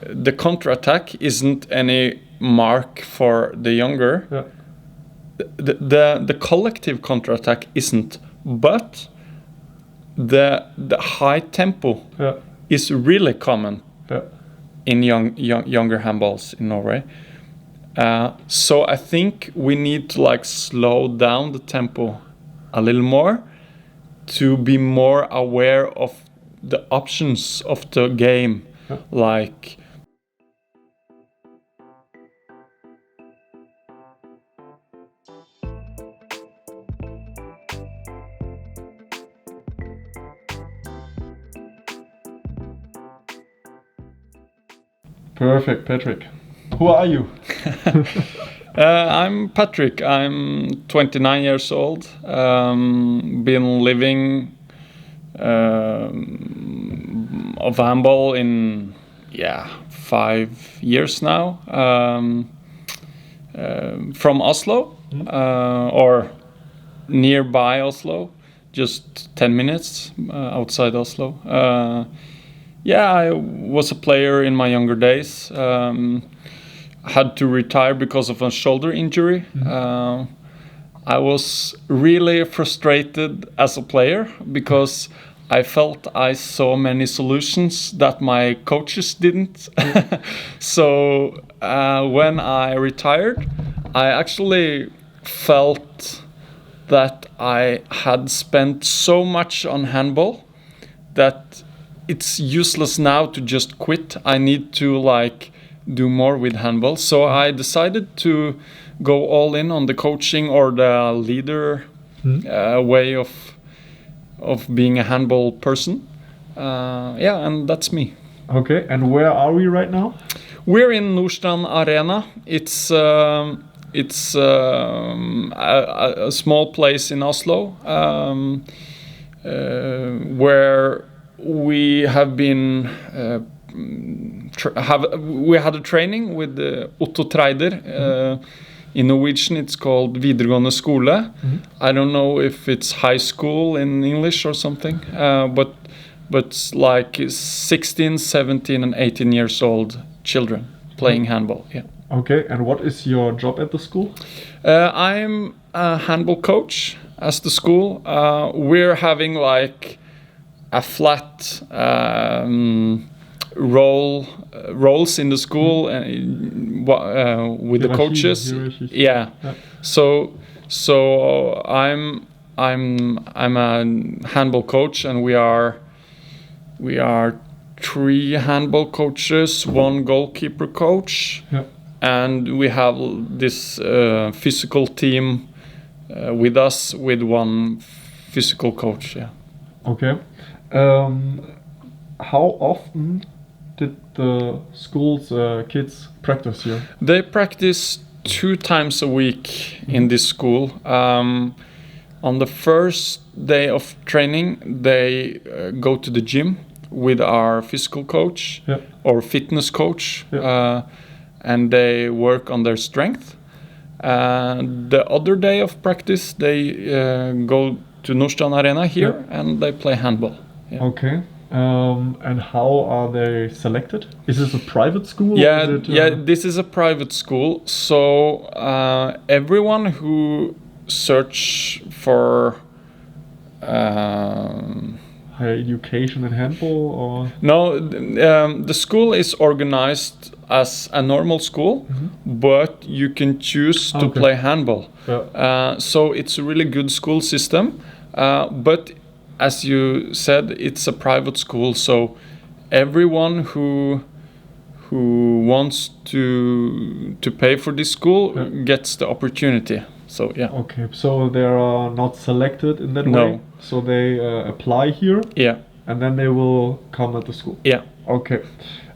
the counter-attack isn't any mark for the younger. Yeah. The collective counter-attack isn't, but the high tempo is really common in younger handballs in Norway. So I think we need to like slow down the tempo a little more to be more aware of the options of the game, like Perfect, Patrick. Who are you? I'm Patrick. I'm 29 years old. Been living of handball in 5 years now. From Oslo, or nearby Oslo, just 10 minutes outside Oslo. I was a player in my younger days. Had to retire because of a shoulder injury. I was really frustrated as a player because I felt I saw many solutions that my coaches didn't. So when I retired, I actually felt that I had spent so much on handball that it's useless now to just quit. I need to like do more with handball. So I decided to go all in on the coaching or the leader way of being a handball person. And that's me. Okay, and where are we right now? We're in Norwegian Arena. It's a small place in Oslo where we have been we had a training with Otto Treider. In Norwegian it's called videregående skole. I don't know if it's high school in English or something, but like 16, 17 and 18 years old children playing handball. Okay, and what is your job at the school? I'm a handball coach at the school. We're having like a flat roles in the school with the coaches. So I'm a handball coach, and we are 3 handball coaches, 1 goalkeeper coach, and we have this physical team with us with 1 physical coach. Okay. How often did the school's kids practice here? They practice 2 times a week in this school. On the first day of training, they go to the gym with our physical coach or fitness coach, and they work on their strength. The other day of practice, they go to Norwegian Arena here and they play handball. Okay. And how are they selected? Is this a private school? This is a private school. So everyone who search for higher education in handball, or no, the school is organized as a normal school, but you can choose to play handball. So it's a really good school system, but as you said, it's a private school, so everyone who wants to pay for this school gets the opportunity. So Okay, so they are not selected in that way. So they apply here. And then they will come at the school. Okay.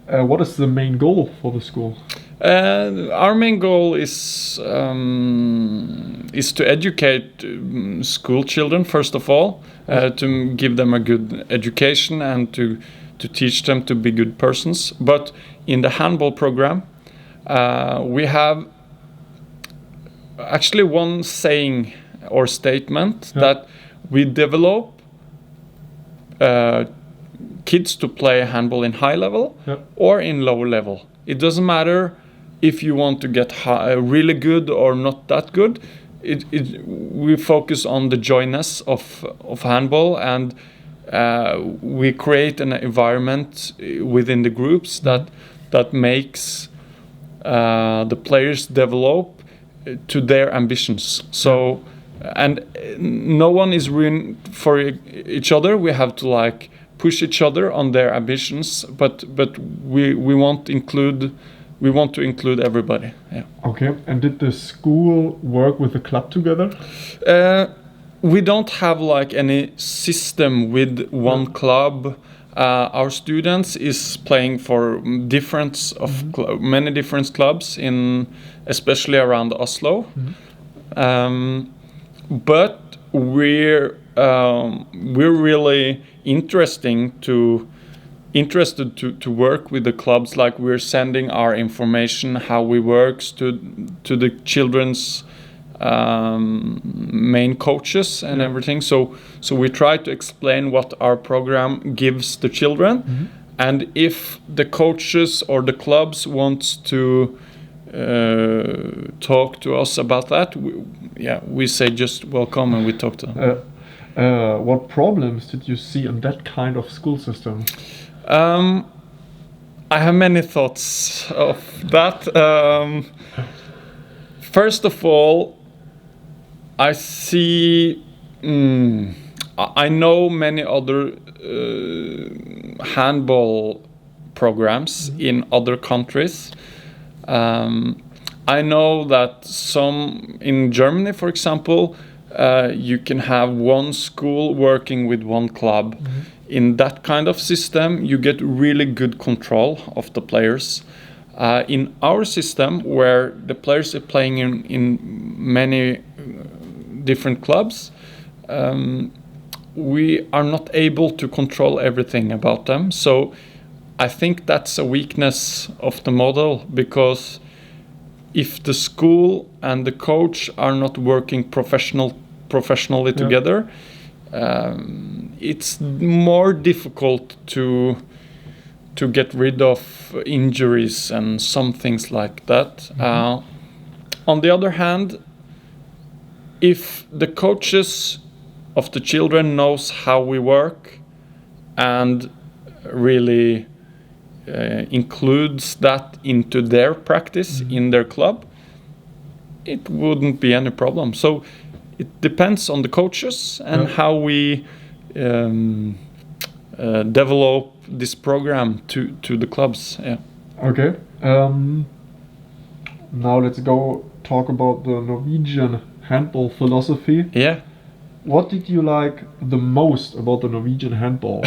What is the main goal for the school? Our main goal is to educate school children, first of all, to give them a good education and to teach them to be good persons. But in the handball program, we have actually one saying or statement that we develop kids to play handball in high level or in low level. It doesn't matter if you want to get really good or not that good. We focus on the joyness of handball, and we create an environment within the groups that makes the players develop to their ambitions. So, and no one is ruined for each other. We have to like push each other on their ambitions, but we want to include everybody. Yeah. Okay. And did the school work with the club together? We don't have like any system with one club. Our students is playing for many different clubs especially around Oslo. But we're really interested to work with the clubs. Like, we're sending our information, how we work, to the children's main coaches and everything. So we try to explain what our program gives the children, and if the coaches or the clubs wants to talk to us about that, we say just welcome, and we talk to them. What problems did you see in that kind of school system? I have many thoughts of that. First of all, I see. I know many other handball programs in other countries. I know that some in Germany, for example, you can have one school working with one club. In that kind of system, you get really good control of the players. In our system, where the players are playing in many different clubs, we are not able to control everything about them. So I think that's a weakness of the model, because if the school and the coach are not working professionally together, it's more difficult to get rid of injuries and some things like that. On the other hand, if the coaches of the children knows how we work and really includes that into their practice in their club, it wouldn't be any problem. So it depends on the coaches and how we develop this program to the clubs. Okay. Now let's go talk about the Norwegian handball philosophy. What did you like the most about the Norwegian handball?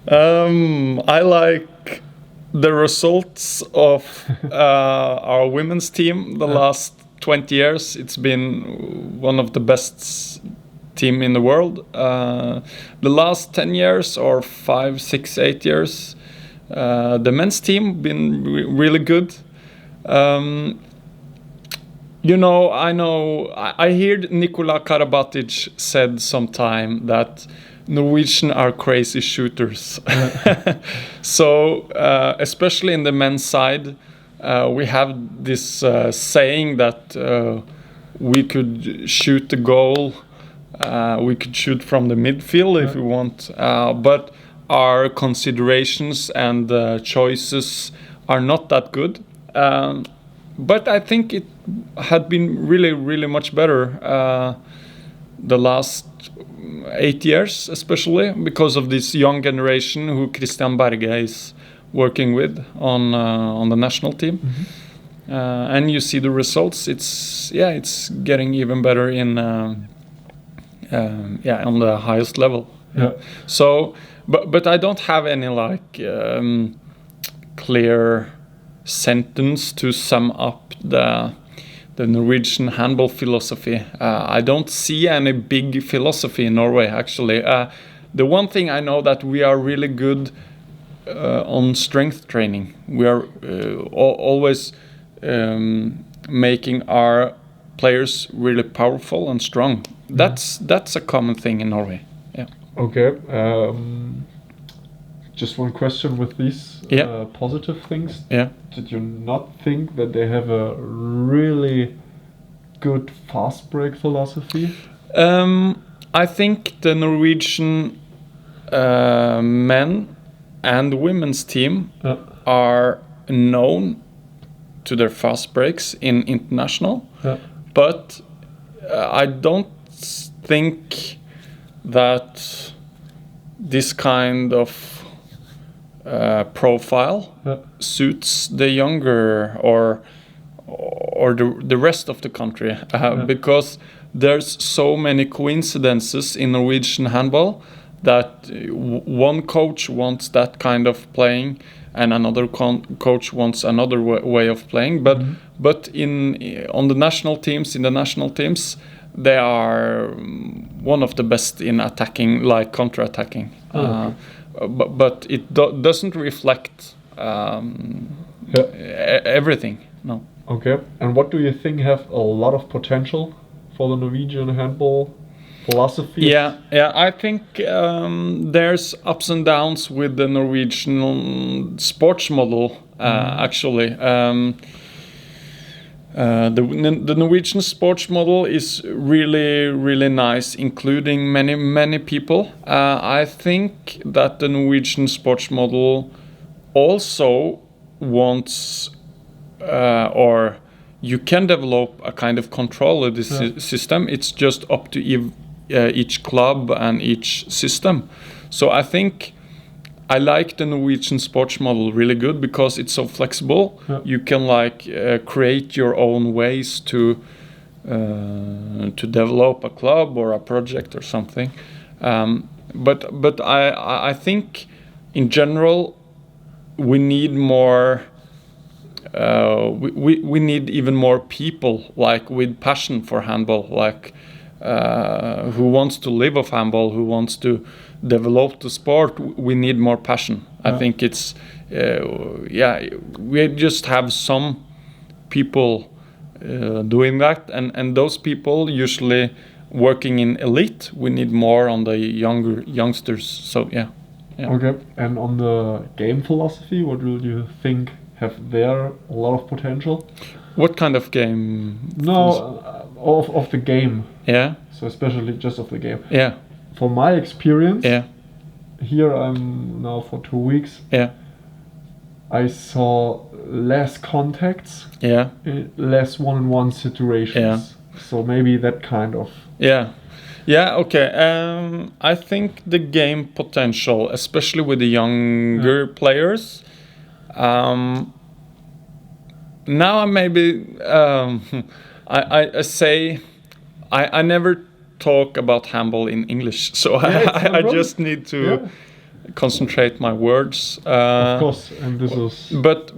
I like the results of our women's team. The last 20 years, it's been one of the best team in the world. The last 10 years or 5, 6, 8 years, the men's team been really good. I heard Nikola Karabatic said sometime that Norwegian are crazy shooters. So especially in the men's side, we have this saying that we could shoot the goal, we could shoot from the midfield if we want, but our considerations and choices are not that good. But I think it had been really, really much better the last 8 years, especially because of this young generation who Christian Berge is working with on the national team. And you see the results. It's getting even better on the highest level. So, but I don't have any clear sentence to sum up the Norwegian handball philosophy. I don't see any big philosophy in Norway, actually. The one thing I know that we are really good on strength training. We are always making our players really powerful and strong. That's a common thing in Norway. Okay. Just one question with these positive things. Yeah. Did you not think that they have a really good fast break philosophy? I think the Norwegian men and women's team are known to their fast breaks in international, but I don't think that this kind of profile suits the younger or the rest of the country, because there's so many coincidences in Norwegian handball that one coach wants that kind of playing and another coach wants another way of playing, but on the national teams, they are one of the best in attacking, like counter-attacking. But it doesn't reflect everything. No. Okay. And what do you think have a lot of potential for the Norwegian handball philosophy? Yeah. I think there's ups and downs with the Norwegian sports model. Actually, the Norwegian sports model is really nice, including many people. I think that the Norwegian sports model also wants, or you can develop a kind of control of this system. It's just up to each club and each system. So I think I like the Norwegian sports model really good because it's so flexible. You can create your own ways to develop a club or a project or something. But I think in general we need more. We need even more people with passion for handball, who wants to live of handball, who wants to develop the sport. We need more passion. I think it's we just have some people doing that, and those people usually working in elite. We need more on the youngsters. So yeah. Okay. And on the game philosophy, what will you think have there a lot of potential? What kind of game? No, of the game. Yeah. So especially just of the game. Yeah. For my experience, here I'm now for 2 weeks. Yeah. I saw less contacts. Yeah. Less one-on-one situations. Yeah. So maybe that kind of. Yeah. Yeah. Okay. I think the game potential, especially with the younger players. Now maybe I say I never talk about handball in English, so I just need to concentrate my words. Of course, and this is. But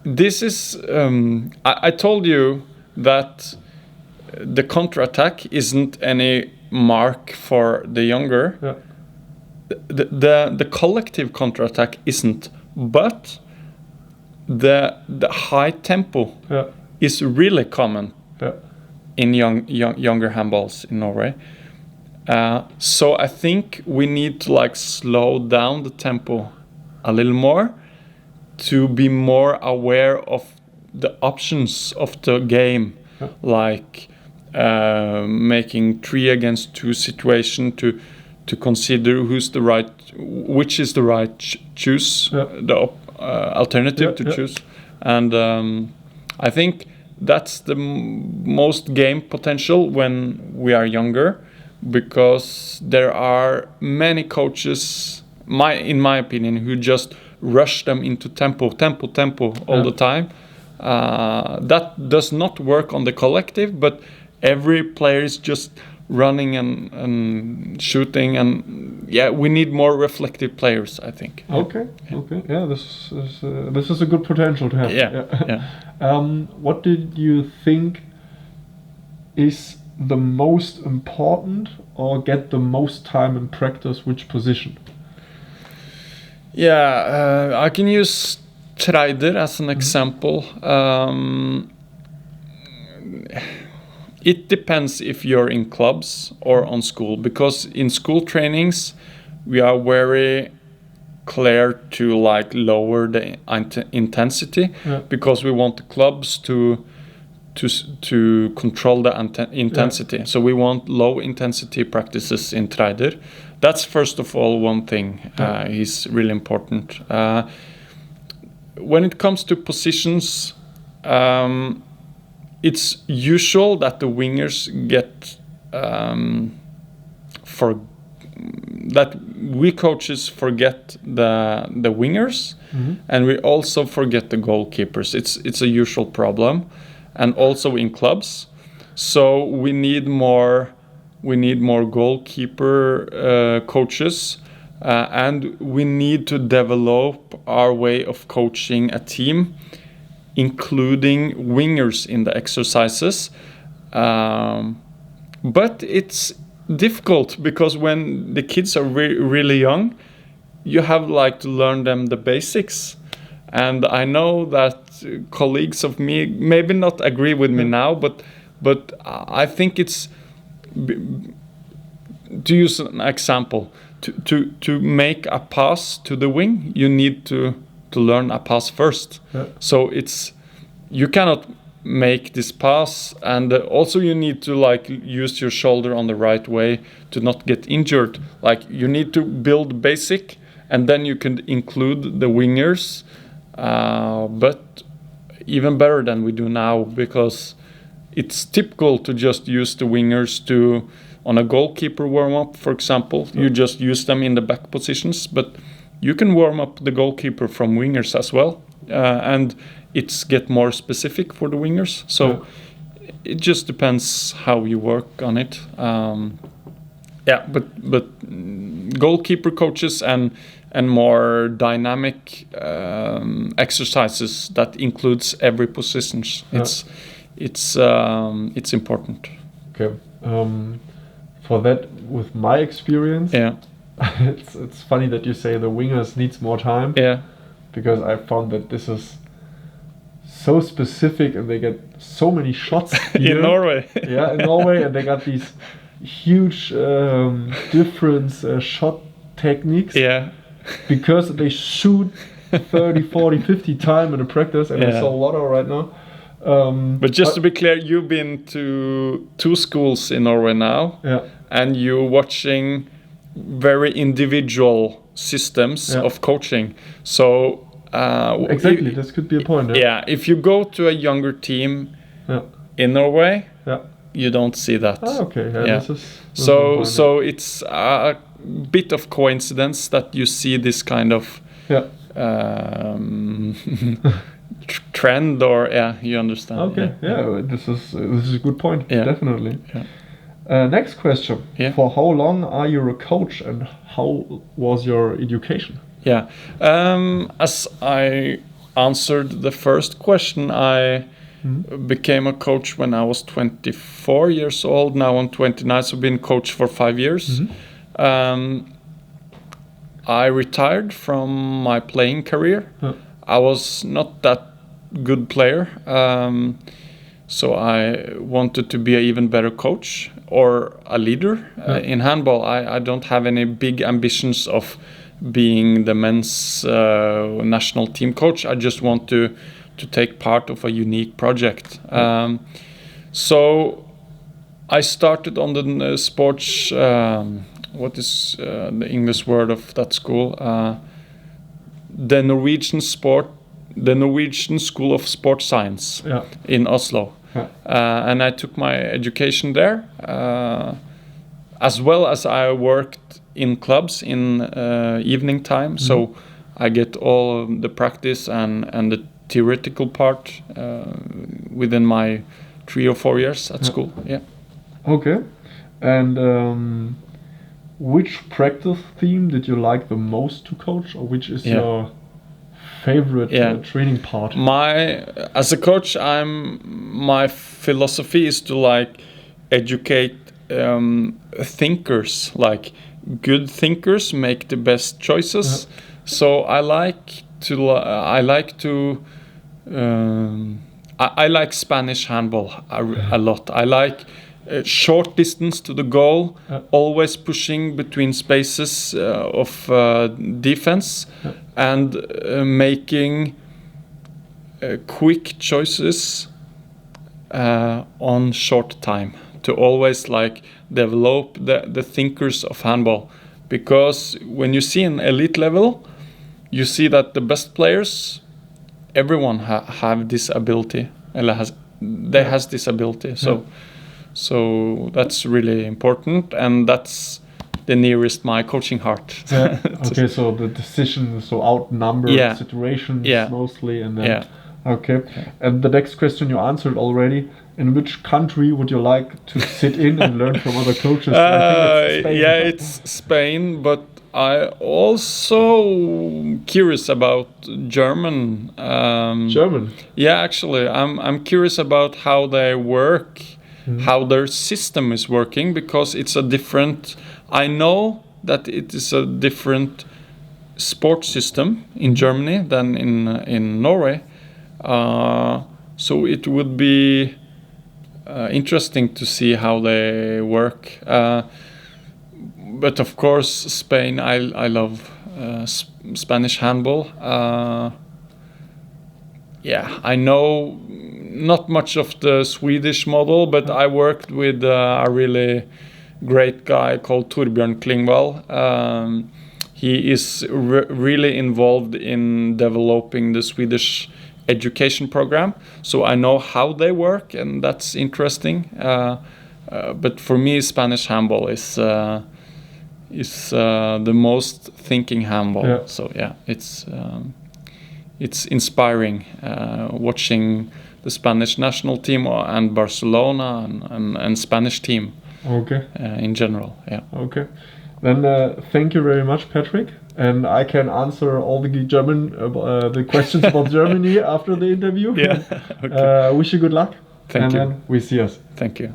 this is. I told you that the counter-attack isn't any mark for the younger. Yeah. The collective counter-attack isn't, but the high tempo is really common in younger handballs in Norway. So I think we need to slow down the tempo a little more to be more aware of the options of the game, making 3 against 2 situation to consider which is the right choose, the alternative to choose. And I think that's the most game potential when we are younger, because there are many coaches, in my opinion, who just rush them into tempo all the time. That does not work on the collective, but every player is just running and shooting, and we need more reflective players, I think. Okay. Yeah, this is a good potential to have. What did you think is the most important, or get the most time in practice? Which position? I can use Treider as an example. It depends if you're in clubs or on school, because in school trainings we are very clear to like lower the intensity, because we want the clubs to control the intensity. So we want low intensity practices in Treider. That's first of all one thing is really important. When it comes to positions, it's usual that the wingers get that we coaches forget the wingers, and we also forget the goalkeepers. It's a usual problem, and also in clubs. So we need more goalkeeper coaches, and we need to develop our way of coaching a team, including wingers in the exercises. But it's difficult, because when the kids are really young, you have like to learn them the basics. And I know that colleagues of me maybe not agree with me now, but I think it's, to use an example, to make a pass to the wing, you need to learn a pass first. So you cannot make this pass, and also you need to like use your shoulder on the right way to not get injured. Like you need to build basic, and then you can include the wingers, but even better than we do now, because it's typical to just use the wingers on a goalkeeper warm-up, for example. You just use them in the back positions, but you can warm up the goalkeeper from wingers as well, and it's get more specific for the wingers. So it just depends how you work on it. But goalkeeper coaches and more dynamic exercises that includes every positions. It's important. Okay. For that, with my experience, it's funny that you say the wingers needs more time. Because I found that this is so specific, and they get so many shots here. In Norway. In Norway, and they got these huge different shot techniques. Because they shoot 30, 40, 50 times in the practice, and I saw a lot of right now. But just to be clear, you've been to 2 schools in Norway now, and you're watching very individual systems of coaching. So exactly, this could be a point. If you go to a younger team in Norway, you don't see that. This is so it's a bit of coincidence that you see this kind of trend, or you understand. This is a good point. Definitely. Next question. For how long are you a coach, and how was your education? As I answered the first question, I became a coach when I was 24 years old. Now I'm 29, so I've been coach for 5 years. I retired from my playing career. I was not that good player, so I wanted to be an even better coach or a leader. In handball, I don't have any big ambitions of being the men's national team coach. I just want to take part of a unique project. So I started on the sports, what is the English word of that school? The Norwegian School of Sports Science in Oslo. And I took my education there, as well as I worked in clubs in evening time. So I get all the practice and the theoretical part within my 3 or 4 years at school. Okay. And which practice theme did you like the most to coach, or which is your favorite training part? As a coach, my philosophy is to like educate thinkers. Like good thinkers make the best choices. I like Spanish handball a lot. I like short distance to the goal, always pushing between spaces of defense, and making quick choices on short time, to always like develop the thinkers of handball. Because when you see an elite level, you see that the best players, everyone have this ability, has this ability. So that's really important, and that's the nearest my coaching heart. Okay, so the decision, so outnumbered situations mostly, and then okay. And the next question you answered already. In which country would you like to sit in and learn from other coaches? I think it's Spain. It's Spain, but I also curious about German. German? Yeah, actually, I'm curious about how they work, how their system is working, because it's a different. I know that it is a different sport system in Germany than in Norway. So it would be interesting to see how they work. But of course, Spain, I love Spanish handball. I know not much of the Swedish model, but I worked with a really great guy called Torbjörn Klingvall. He is really involved in developing the Swedish education program, so I know how they work, and that's interesting. But for me, Spanish handball is the most thinking handball. So it's inspiring watching the Spanish national team and Barcelona and Spanish team. Okay. In general, Okay. Then thank you very much, Patrick. And I can answer all the the questions about Germany after the interview. Okay. Wish you good luck. Thank you. Then we see us. Thank you.